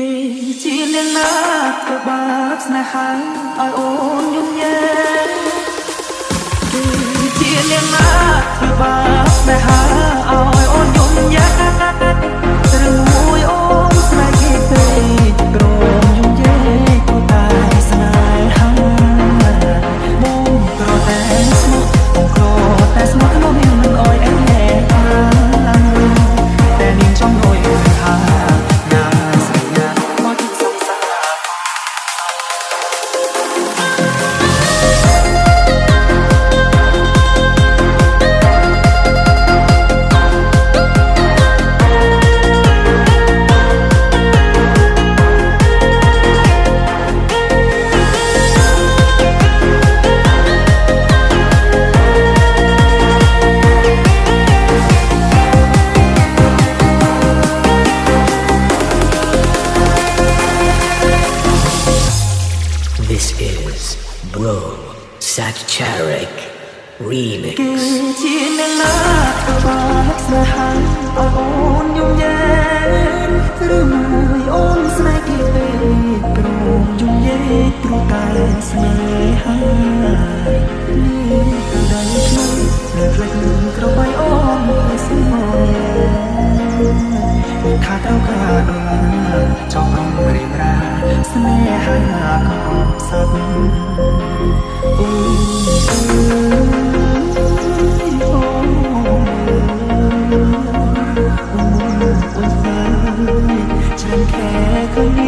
គេជានាងណាធ្វើបាបស្នេហាឲ្យអូនយំញែគេជានាងណាធ្វើបាបស្នេហាឲ្យអូនយំញែឬមួយអូនស្នេហ៍គេពេកក្រំយំញែក៏តែស្នេហាបងក្រតែស្មោះបងក្រតែស្មោះនោះមានមិនអោយអែតែនាងចង់រយថា This is Bro Satcharic Remix គេជានាងណាក៏បានស្នេហាឲ្យអូនយំញែឬមួយអូនស្នេហ៍គេពេកព្រមយំញែព្រោះតែស្នេហានេះដៃខ្ញុំនៅផ្លេចនឹងក្របីអូនឲ្យស្មោះខាតเอาខាតចង់ប្រំរៀបរាស្នេហាក៏សាប់អូฉันแค่คนนี้